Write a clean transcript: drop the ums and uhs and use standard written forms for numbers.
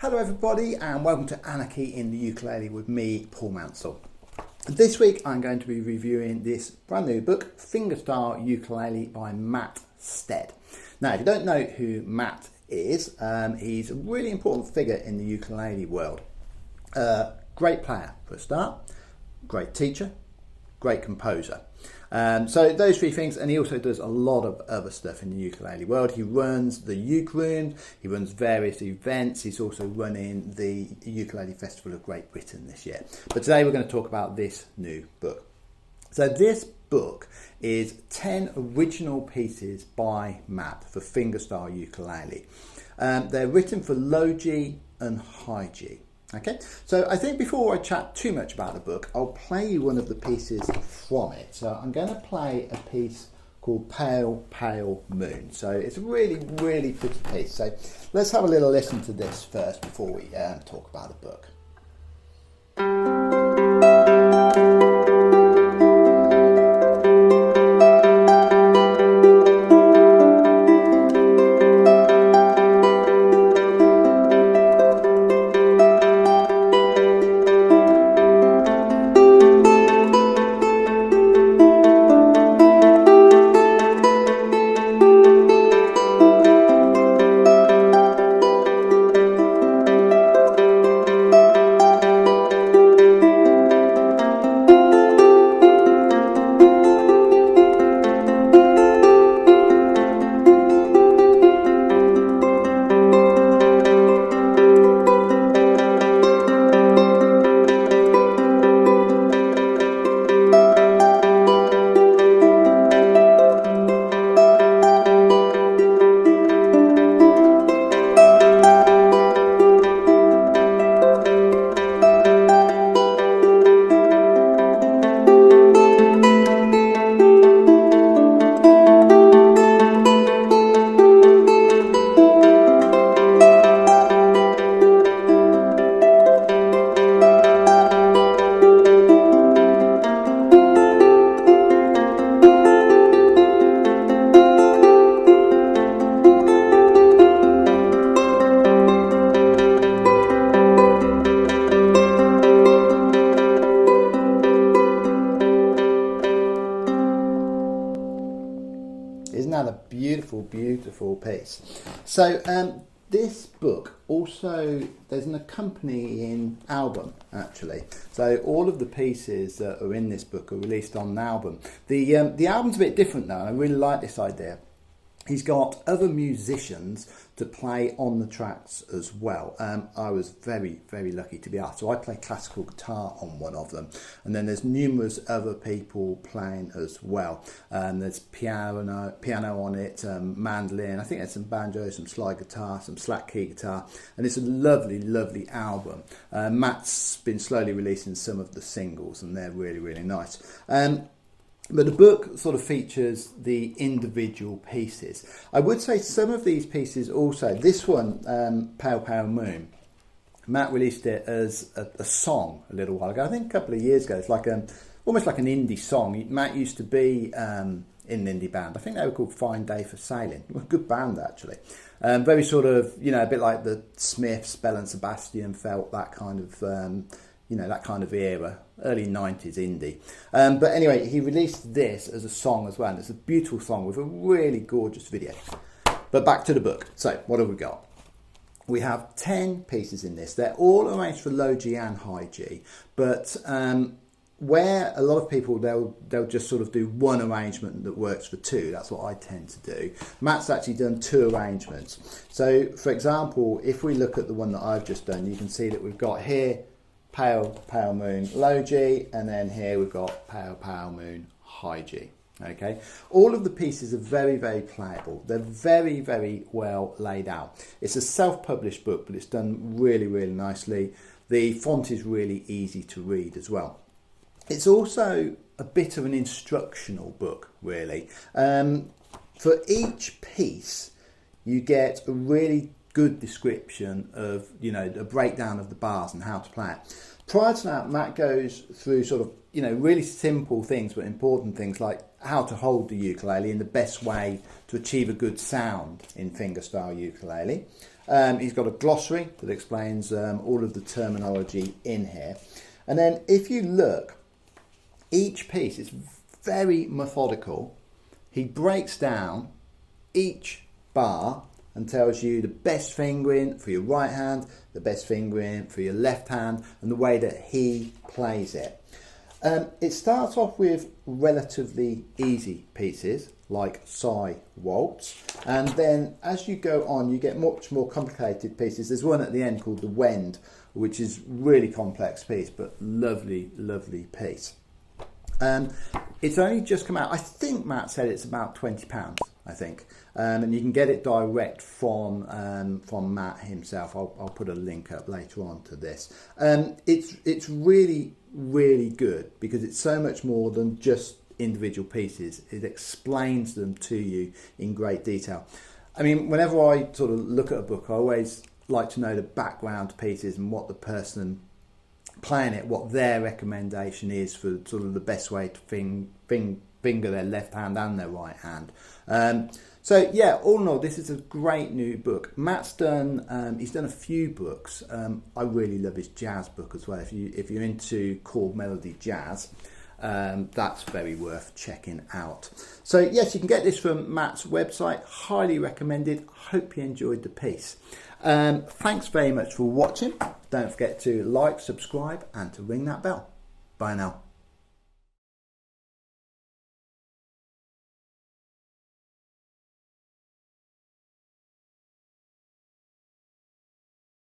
Hello everybody and welcome to Anarchy in the Ukulele with me, P.Man. This week I'm going to be reviewing this brand new book, Fingerstyle Ukulele by Matt Stead. Now if you don't know who Matt is, he's a really important figure in the ukulele world. Great player for a start, great teacher, great composer. So those three things, and he also does a lot of other stuff in the ukulele world. He runs the uke room, he runs various events, he's also running the Ukulele Festival of Great Britain this year. But today we're going to talk about this new book. So this book is 10 original pieces by Matt for fingerstyle ukulele. They're written for low G and high G. Okay, so I think before I chat too much about the book, I'll play you one of the pieces from it. So I'm going to play a piece called Pale, Pale Moon. So it's a really, really pretty piece. So let's have a little listen to this first before we talk about the book. Isn't that a beautiful, beautiful piece? So this book also, there's an accompanying album actually. So all of the pieces that are in this book are released on an album. The album's a bit different though. I really like this idea. He's got other musicians to play on the tracks as well. I was very, very lucky to be asked. So I play classical guitar on one of them. And then there's numerous other people playing as well. There's piano on it, mandolin, I think there's some banjo, some slide guitar, some slack key guitar. And it's a lovely, lovely album. Matt's been slowly releasing some of the singles and they're really, really nice. But the book sort of features the individual pieces. I would say some of these pieces also, this one, Pale Pale Moon, Matt released it as a song a little while ago, I think a couple of years ago. It's like almost like an indie song. Matt used to be in an indie band. I think they were called Fine Day for Sailing. A good band actually. Very sort of, you know, a bit like the Smiths, Bell and Sebastian felt that kind of, you know, that kind of era, early 90s indie. But anyway, he released this as a song as well, and it's a beautiful song with a really gorgeous video. But back to the book. So, what have we got? We have 10 pieces in this. They're all arranged for low G and high G, but where a lot of people, they'll just sort of do one arrangement that works for two. That's what I tend to do. Matt's actually done two arrangements. So, for example, if we look at the one that I've just done, you can see that we've got here Pale, Pale Moon, low G, and then here we've got Pale, Pale Moon, high G. Okay, all of the pieces are very, very playable. They're very, very well laid out. It's a self-published book, but it's done really, really nicely. The font is really easy to read as well. It's also a bit of an instructional book, really. For each piece, you get a really good description of, you know, a breakdown of the bars and how to play it. Prior to that, Matt goes through sort of, you know, really simple things but important things like how to hold the ukulele and the best way to achieve a good sound in fingerstyle ukulele. He's got a glossary that explains all of the terminology in here. And then if you look, each piece is very methodical. He breaks down each bar and tells you the best fingering for your right hand, the best fingering for your left hand, and the way that he plays it. It starts off with relatively easy pieces like Psy Waltz, and then as you go on you get much more complicated pieces. There's one at the end called the Wend, which is really complex piece but lovely piece. It's only just come out. I think Matt said it's about £20, I think, and you can get it direct from Matt himself. I'll put a link up later on to this. It's really good because it's so much more than just individual pieces. It explains them to you in great detail. I mean, whenever I sort of look at a book, I always like to know the background pieces and what the person playing it, what their recommendation is for sort of the best way to finger their left hand and their right hand. So yeah, all in all, this is a great new book. Matt's done, he's done a few books. I really love his jazz book as well. If you're into chord melody jazz, that's very worth checking out. So yes, you can get this from Matt's website. Highly recommended. Hope you enjoyed the piece. Thanks very much for watching. Don't forget to like, subscribe, and to ring that bell. Bye now.